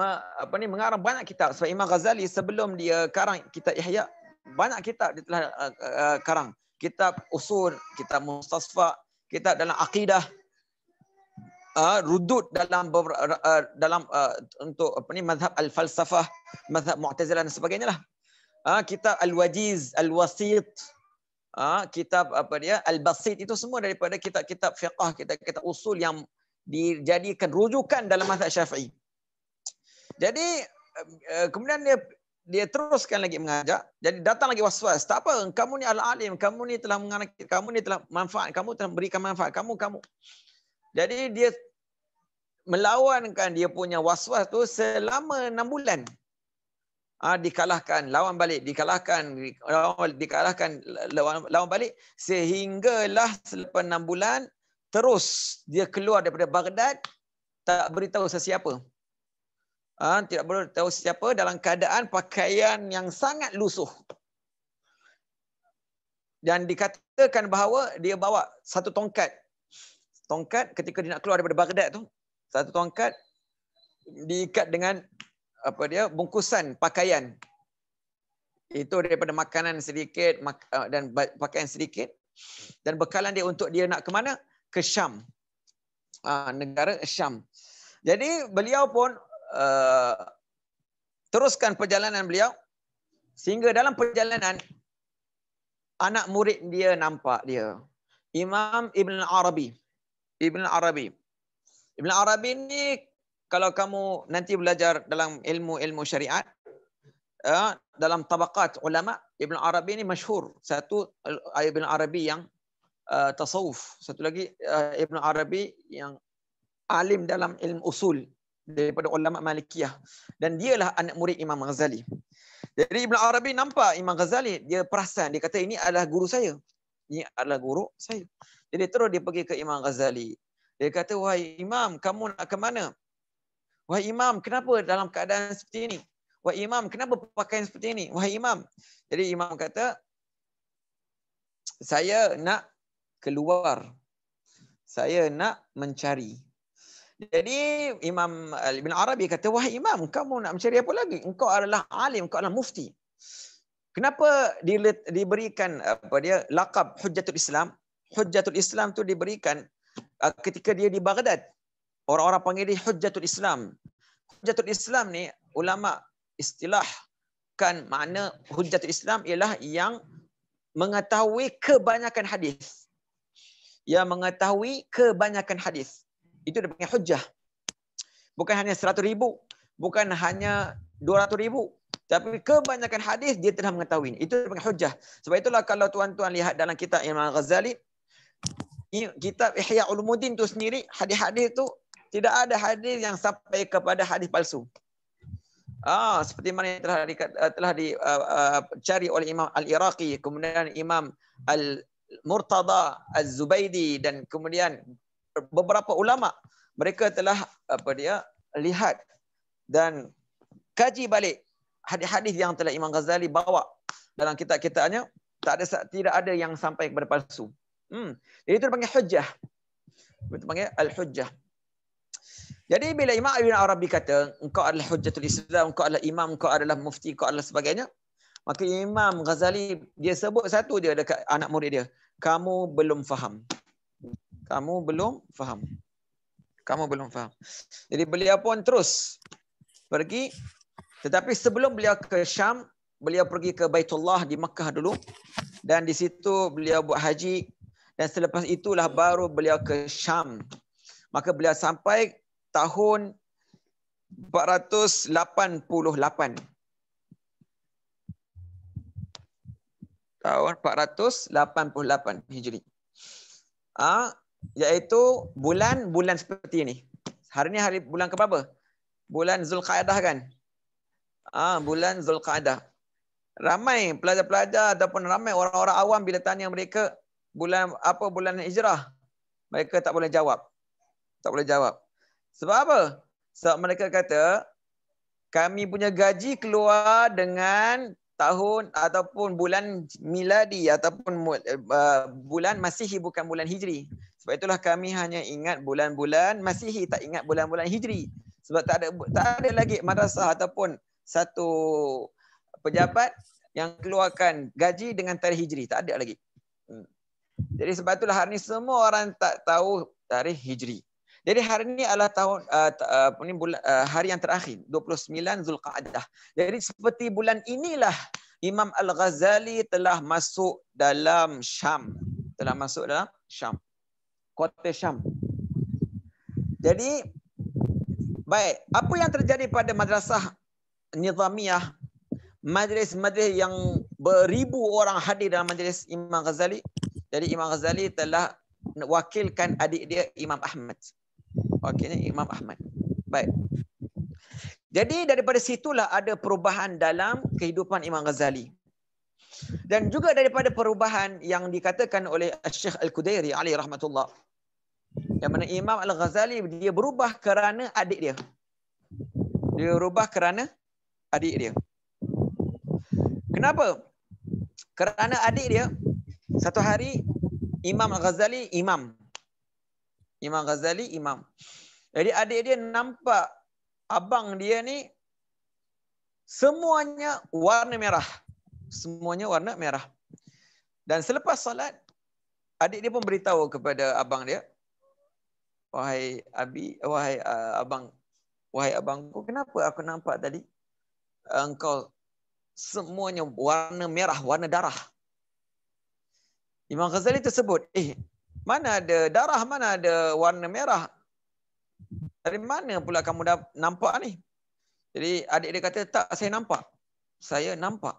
S3: mengarang banyak kitab. Sebab Imam Ghazali sebelum dia karang kitab Ihya, banyak kitab dia telah karang. Kitab usul, kitab mustasfa, kitab dalam akidah, rudud dalam untuk mazhab al-falsafah, mazhab Mu'tazilah dan sebagainya lah. Kitab al-wajiz, al-wasit, kitab al-basit, itu semua daripada kitab-kitab fiqh, kitab-kitab usul yang dijadikan rujukan dalam mazhab Syafi'i. Jadi kemudian dia teruskan lagi mengajar. Jadi datang lagi was-was. Tak apa, kamu ni al-alim, kamu ni telah mengarang, kamu ni telah manfaat, kamu telah berikan manfaat, kamu. Jadi dia melawankan dia punya was-was tu selama 6 bulan. Dikalahkan, lawan balik, lawan balik, sehinggalah selepas 6 bulan terus dia keluar daripada Baghdad, tak beritahu sesiapa. Tidak beritahu sesiapa, dalam keadaan pakaian yang sangat lusuh. Dan dikatakan bahawa dia bawa satu tongkat. Tongkat ketika dia nak keluar daripada Baghdad tu, satu tongkat diikat dengan bungkusan pakaian. Itu daripada makanan sedikit dan pakaian sedikit. Dan bekalan dia untuk dia nak ke mana? Ke Syam. Negara Syam. Jadi beliau pun teruskan perjalanan beliau, sehingga dalam perjalanan anak murid dia nampak dia. Imam Ibn Arabi. Ibn Arabi ni, kalau kamu nanti belajar dalam ilmu syariat, dalam tabaqat ulama, Ibn Arabi ni masyhur. Satu Ibn Arabi yang tasawuf, satu lagi Ibn Arabi yang alim dalam ilmu usul daripada ulama Malikiyah, dan dialah anak murid Imam Ghazali. Jadi Ibn Arabi nampak Imam Ghazali, dia perasan, dia kata ini adalah guru saya. Ini adalah guru saya. Jadi terus dia pergi ke Imam Ghazali. Dia kata, wahai Imam, kamu nak ke mana? Wahai Imam, kenapa dalam keadaan seperti ini? Wahai Imam, kenapa pakaian seperti ini? Wahai Imam. Jadi Imam kata, saya nak keluar. Saya nak mencari. Jadi Imam Ibn Arabi kata, wahai Imam, kamu nak mencari apa lagi? Engkau adalah alim, engkau adalah mufti. Kenapa diberikan laqab Hujjatul Islam? Hujjatul Islam tu diberikan ketika dia di Baghdad. Orang-orang panggil dia Hujjatul Islam. Hujjatul Islam ni ulama istilahkan makna Hujjatul Islam ialah yang mengetahui kebanyakan hadis. Yang mengetahui kebanyakan hadis. Itu dia panggil hujjah. Bukan hanya 100,000, bukan hanya 200,000, tapi kebanyakan hadis dia telah mengetahui. Itu dia panggil hujjah. Sebab itulah kalau tuan-tuan lihat dalam kitab Imam Ghazali, kitab Ihya Ulumuddin tu sendiri, hadis-hadis tu tidak ada hadis yang sampai kepada hadis palsu. Seperti mana yang telah dicari oleh Imam Al-Iraqi, kemudian Imam Al-Murtada Az-Zubaidi, dan kemudian beberapa ulama, mereka telah lihat dan kaji balik hadis-hadis yang telah Imam Ghazali bawa dalam kitab-kitabnya. Tidak ada yang sampai kepada palsu. Jadi itu dipanggil hujjah. Itu dipanggil al-hujjah. Jadi bila Imam Ibn Arabi kata, engkau adalah hujjatul Islam, engkau adalah imam, engkau adalah mufti, engkau adalah sebagainya, maka Imam Ghazali dia sebut satu dia dekat anak murid dia, kamu belum faham. Kamu belum faham. Kamu belum faham. Jadi beliau pun terus pergi. Tetapi sebelum beliau ke Syam, beliau pergi ke Baitullah di Makkah dulu. Dan di situ beliau buat haji. Dan selepas itulah baru beliau ke Syam. Maka beliau sampai tahun 488. Tahun 488 Hijri. Iaitu bulan seperti ini. Hari ni hari bulan ke berapa? Bulan Zulqa'dah kan? Bulan Zulqa'dah. Ramai pelajar-pelajar ataupun ramai orang-orang awam bila tanya mereka bulan apa bulan Hijrah, mereka tak boleh jawab. Tak boleh jawab. Sebab apa? Sebab mereka kata kami punya gaji keluar dengan tahun ataupun bulan miladi ataupun bulan Masihi, bukan bulan Hijri. Sebab itulah kami hanya ingat bulan-bulan Masihi, tak ingat bulan-bulan Hijri. Sebab tak ada lagi madrasah ataupun satu pejabat yang keluarkan gaji dengan tarikh Hijri. Tak ada lagi. Jadi sebab itulah hari ini semua orang tak tahu tarikh Hijri. Jadi hari ini adalah tahun hari yang terakhir, 29 Zulqa'dah. Jadi seperti bulan inilah Imam Al-Ghazali telah masuk dalam Syam. Telah masuk dalam Syam. Kota Syam. Jadi baik, apa yang terjadi pada madrasah Nizamiyah, majlis-majlis yang beribu orang hadir dalam majlis Imam Ghazali. Jadi Imam Ghazali telah wakilkan adik dia Imam Ahmad. Wakilnya Imam Ahmad. Baik. Jadi daripada situlah ada perubahan dalam kehidupan Imam Ghazali. Dan juga daripada perubahan yang dikatakan oleh Syekh Al-Qudairi alaihi rahmatullah. Yang mana Imam Al-Ghazali dia berubah kerana adik dia. Dia berubah kerana adik dia. Kenapa? Kerana adik dia satu hari Imam Al-Ghazali imam. Imam Ghazali imam. Jadi adik dia nampak abang dia ni semuanya warna merah. Semuanya warna merah. Dan selepas salat, adik dia pun beritahu kepada abang dia, wahai abangku, kenapa aku nampak tadi engkau semuanya warna merah, warna darah. Imam Ghazali tersebut, mana ada darah, mana ada warna merah? Dari mana pula kamu dah nampak ni? Jadi adik dia kata, tak, saya nampak. Saya nampak.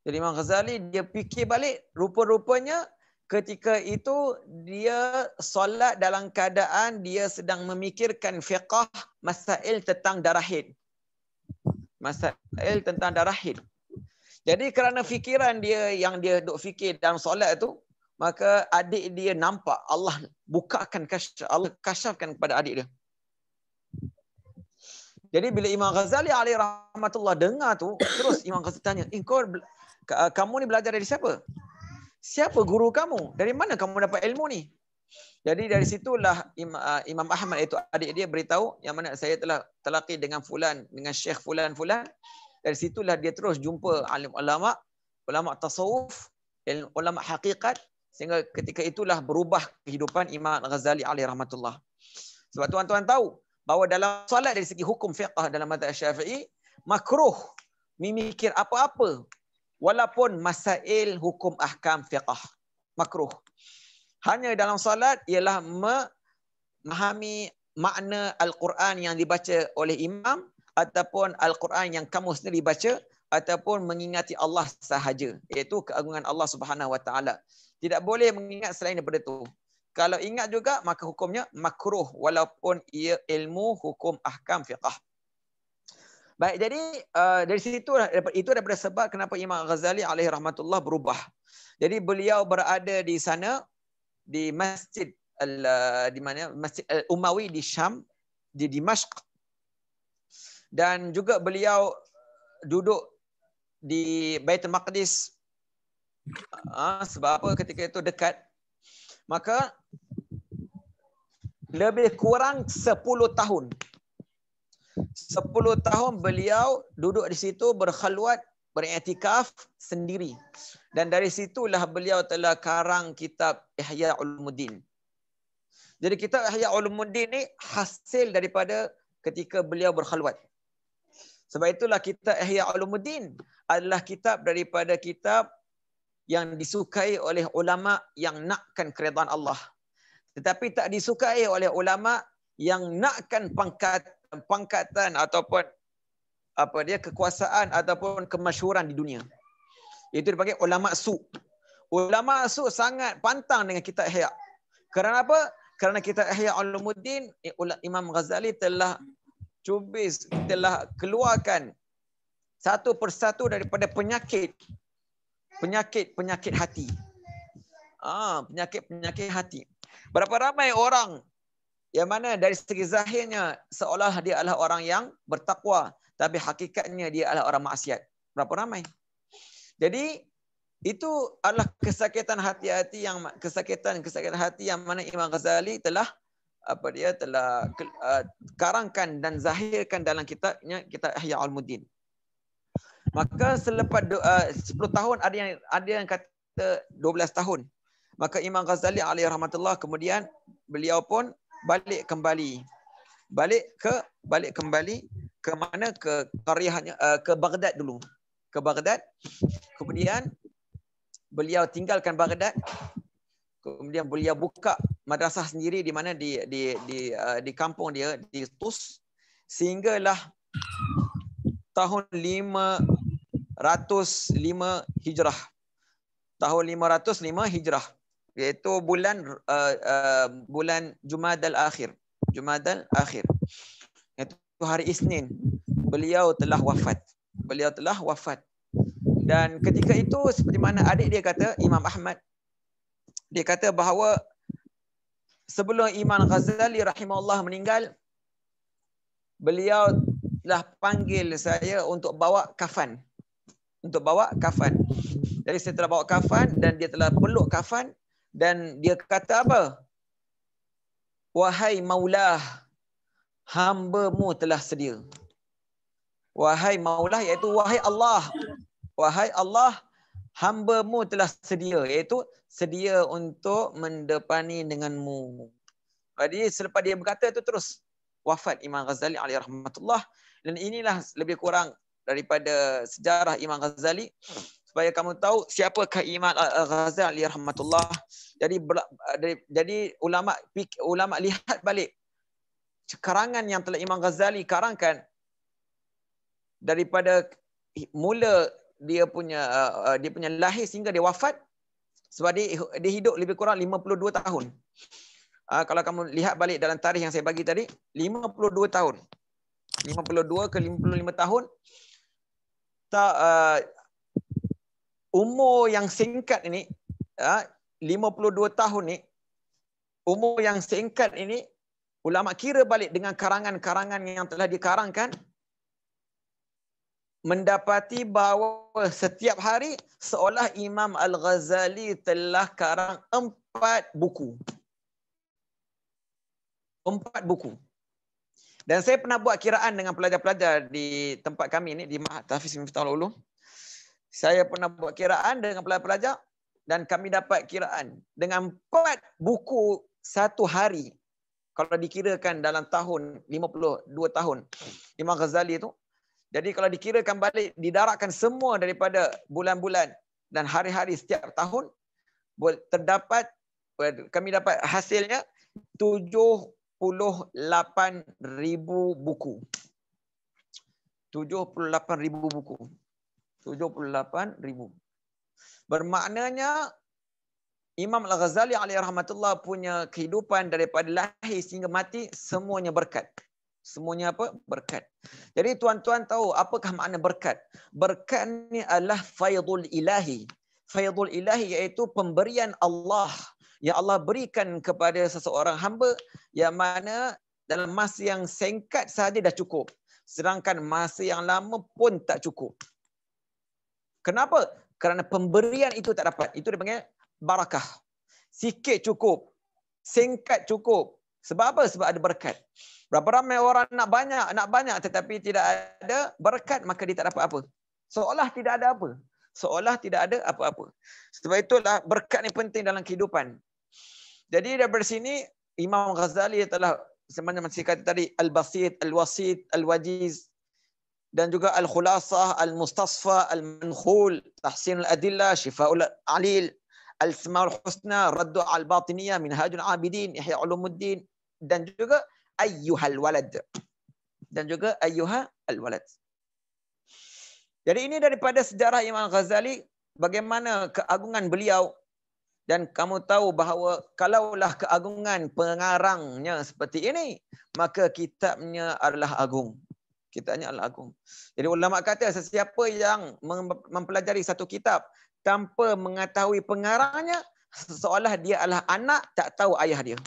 S3: Jadi Imam Ghazali dia fikir balik, rupa-rupanya ketika itu dia solat dalam keadaan dia sedang memikirkan fiqh masail tentang darah haid. Masail tentang darah haid. Jadi kerana fikiran dia yang dia duk fikir dalam solat tu, maka adik dia nampak Allah bukakan Allah kasyafkan kepada adik dia. Jadi bila Imam Ghazali alaihi rahmatullah dengar tu, terus Imam Ghazali tanya, kamu ni belajar dari siapa? Siapa guru kamu? Dari mana kamu dapat ilmu ni? Jadi dari situlah Imam Ahmad itu adik dia beritahu yang mana saya telah telaqi dengan fulan, dengan Syekh fulan-fulan. Dari situlah dia terus jumpa alim ulama, ulama tasawuf, ulama hakikat, sehingga ketika itulah berubah kehidupan Imam Ghazali alaihi rahmatullah. Sebab tuan-tuan tahu bahawa dalam solat dari segi hukum fiqh dalam mazhab Syafi'i makruh memikir apa-apa walaupun masail hukum ahkam fiqh. Makruh. Hanya dalam solat ialah memahami makna Al-Quran yang dibaca oleh imam ataupun Al-Quran yang kamu sendiri baca ataupun mengingati Allah sahaja, iaitu keagungan Allah Subhanahu Wa Taala. Tidak boleh mengingat selain daripada itu. Kalau ingat juga maka hukumnya makruh walaupun ia ilmu hukum ahkam fiqh. Baik, jadi dari situ itu daripada sebab kenapa Imam Ghazali alaihi rahmatullah berubah. Jadi beliau berada di sana di masjid di mana Masjid Al-Umawi di Syam, di Dimashq. Dan juga beliau duduk di Baitul Maqdis. Sebab apa? Ketika itu dekat. Maka lebih kurang 10 tahun. 10 tahun beliau duduk di situ berkhalwat, beriktikaf sendiri. Dan dari situlah beliau telah karang kitab Ihya Ulumuddin. Jadi kitab Ihya Ulumuddin ni hasil daripada ketika beliau berkhalwat. Sebab itulah kitab Ihya Ulumuddin adalah kitab daripada kitab yang disukai oleh ulama yang nakkan keridhaan Allah. Tetapi tak disukai oleh ulama yang nakkan pangkatan ataupun kekuasaan ataupun kemasyhuran di dunia. Itu dipanggil ulama su. Ulama su sangat pantang dengan kitab Ihya. Kerana apa? Kerana kitab Ihya Ulumuddin Imam Ghazali telah keluarkan satu persatu daripada penyakit hati. Penyakit hati. Berapa ramai orang yang mana dari segi zahirnya seolah dia adalah orang yang bertakwa, tapi hakikatnya dia adalah orang maksiat. Berapa ramai? Jadi itu adalah kesakitan hati yang mana Imam Ghazali telah karangkan dan zahirkan dalam kitabnya, kitab Ihya Ulumuddin. Maka selepas 10 tahun, ada yang kata 12 tahun. Maka Imam Ghazali alaihi rahmatullah kemudian beliau pun balik kembali ke mana, ke qaryahnya, ke Baghdad dulu. Ke Baghdad. Kemudian beliau tinggalkan Baghdad. Kemudian beliau buka madrasah sendiri di mana di kampung dia di Tus, sehinggalah tahun 505 Hijrah. Tahun 505 Hijrah, iaitu bulan Jumadal Akhir. Itu hari Isnin beliau telah wafat. Dan ketika itu seperti mana adik dia kata, Imam Ahmad, dia kata bahawa sebelum Imam Ghazali rahimahullah meninggal, beliau telah panggil saya untuk bawa kafan. Jadi saya telah bawa kafan dan dia telah peluk kafan dan dia kata apa? Wahai Maulah, hamba-Mu telah sedia. Wahai Maulah, iaitu wahai Allah. Wahai Allah, hamba-Mu telah sedia, iaitu sedia untuk mendepani denganmu. Jadi selepas dia berkata itu terus wafat Imam Ghazali alaihi rahmatullah. Dan inilah lebih kurang daripada sejarah Imam Ghazali, supaya kamu tahu siapakah Imam Ghazali alaihi rahmatullah. Jadi ulama lihat balik karangan yang telah Imam Ghazali karangkan daripada mula dia punya lahir sehingga dia wafat, Sebab dia hidup lebih kurang 52 tahun. Kalau kamu lihat balik dalam tarikh yang saya bagi tadi, 52 tahun. 52 ke 55 tahun. Umur yang singkat ini, 52 tahun ni, umur yang singkat ini, ulama kira balik dengan karangan-karangan yang telah dikarangkan, mendapati bahawa setiap hari seolah Imam Al-Ghazali telah karang 4 buku. 4 buku. Dan saya pernah buat kiraan dengan pelajar-pelajar di tempat kami ini, di Ma'had Tahfiz Miftahul Ulum. Saya pernah buat kiraan dengan pelajar-pelajar dan kami dapat kiraan dengan 4 buku satu hari. Kalau dikirakan dalam tahun 52 tahun Imam Ghazali itu. Jadi kalau dikirakan balik, didaratkan semua daripada bulan-bulan dan hari-hari setiap tahun, kami dapat hasilnya 78,000 buku. 78,000 buku. 78,000. Bermaknanya Imam Al-Ghazali alaihi rahmatullah punya kehidupan daripada lahir sehingga mati semuanya berkat. Semuanya apa? Berkat. Jadi tuan-tuan tahu apakah makna berkat? Berkat ni adalah faidul ilahi. Faidul ilahi iaitu pemberian Allah yang Allah berikan kepada seseorang hamba yang mana dalam masa yang singkat sahaja dah cukup. Sedangkan masa yang lama pun tak cukup. Kenapa? Kerana pemberian itu tak dapat. Itu dipanggil barakah. Sikit cukup. Singkat cukup. Sebab apa? Sebab ada berkat. Berapa ramai orang nak banyak tetapi tidak ada berkat, maka dia tak dapat apa. Seolah tidak ada apa. Seolah tidak ada apa-apa. Sebab itulah berkat ni penting dalam kehidupan. Jadi daripada sini Imam Ghazali telah sebenarnya saya kata tadi al-basit, al-wasit, al-wajiz dan juga al-khulasah, al-mustasfa, al-mankhul, tahsin al-adillah, shifa'ul alil, al-asmaul husna, raddu al-batiniyah, minhajul abidin, ihya ulumuddin dan juga ayyuhal walad. Dan juga ayyuhal walad. Jadi ini daripada sejarah Imam Ghazali, bagaimana keagungan beliau. Dan kamu tahu bahawa kalaulah keagungan pengarangnya seperti ini, maka kitabnya adalah agung. Kitabnya adalah agung. Jadi ulama kata sesiapa yang mempelajari satu kitab tanpa mengetahui pengarangnya, seolah dia adalah anak tak tahu ayah dia.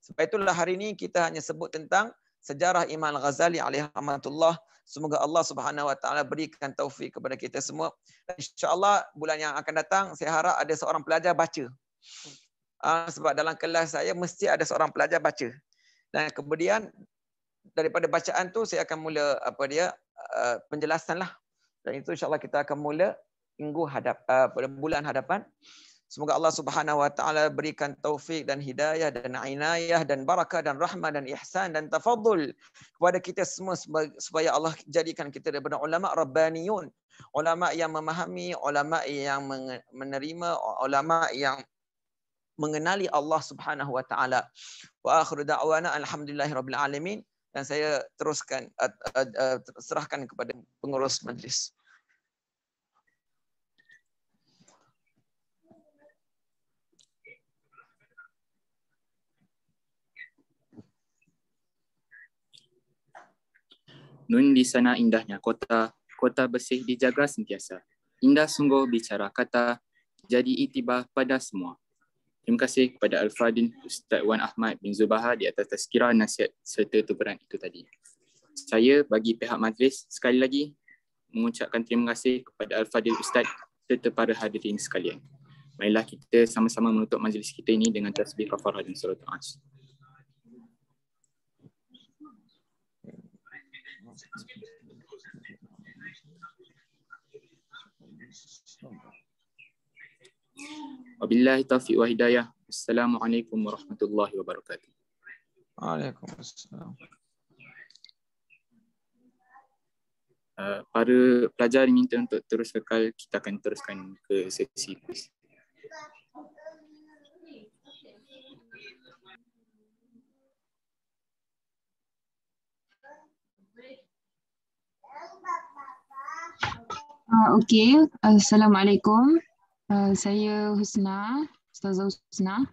S3: Sebab itulah hari ini kita hanya sebut tentang sejarah Imam Al-Ghazali alaihi rahmatullah. Semoga Allah Subhanahu wa taala berikan taufik kepada kita semua. Insya-Allah bulan yang akan datang saya harap ada seorang pelajar baca. Sebab dalam kelas saya mesti ada seorang pelajar baca. Dan kemudian daripada bacaan tu saya akan mula penjelasan lah. Dan itu insya-Allah kita akan mula minggu pada bulan hadapan. Semoga Allah Subhanahu wa taala berikan taufik dan hidayah dan inayah dan barakah dan rahmah dan ihsan dan tafadhul kepada kita semua supaya Allah jadikan kita daripada ulama rabbaniyun, ulama yang memahami, ulama yang menerima, ulama yang mengenali Allah Subhanahu wa taala. Wa akhiru da'wana alhamdulillahirabbil alamin. Dan saya teruskan serahkan kepada pengurus majlis.
S4: Nun di sana indahnya kota, kota bersih dijaga sentiasa. Indah sungguh bicara kata, jadi itibah pada semua. Terima kasih kepada Al-Fadhil Ustaz Wan Ahmad bin Zubaha di atas tazkirah nasihat serta tuburan itu tadi. Saya bagi pihak majlis sekali lagi mengucapkan terima kasih kepada Al-Fadhil Ustaz serta para hadirin sekalian. Marilah kita sama-sama menutup majlis kita ini dengan tasbih kafarah dan suratul Asr. Wabillahi taufiq wa hidayah. Assalamualaikum warahmatullahi wabarakatuh.
S3: Waalaikumsalam.
S4: Para pelajar diminta untuk terus kekal, kita akan teruskan ke sesi kuis.
S6: Okey, Assalamualaikum. Saya Husna, Ustazah Husna.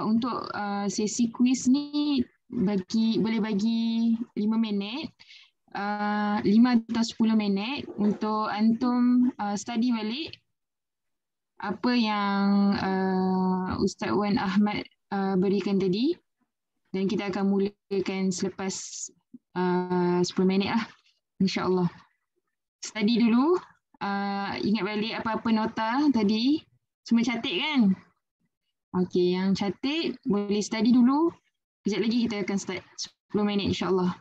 S6: Untuk sesi kuis ni boleh bagi 5 minit, 5 atau 10 minit untuk antum study balik apa yang Ustaz Wan Ahmad berikan tadi, dan kita akan mulakan selepas 10 minit lah, insyaAllah. Study dulu, ingat balik apa-apa nota tadi, semua catat kan? Okey, yang catat boleh study dulu. Kejap lagi kita akan start 10 minit insyaAllah.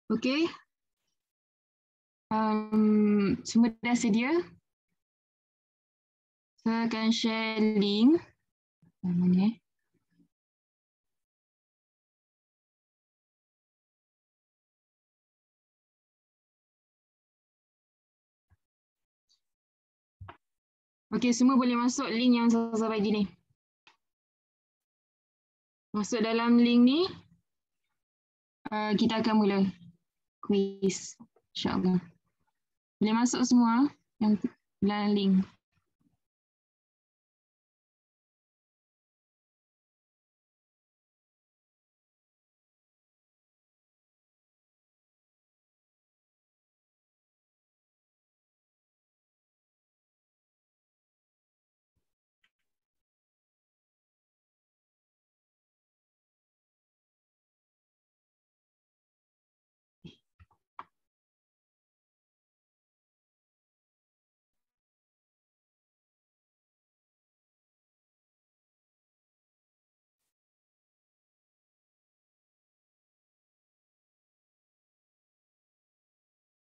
S6: Okey. Semua dah sedia? Saya akan share link. Mana? Okey, semua boleh masuk link yang saya bagi ni. Masuk dalam link ni, kita akan mula quiz, insyaAllah. Boleh masuk semua yang dalam link.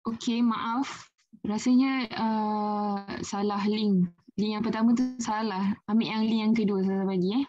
S6: Okey, maaf. Rasanya salah link. Link yang pertama tu salah. Ambil yang link yang kedua saya bagi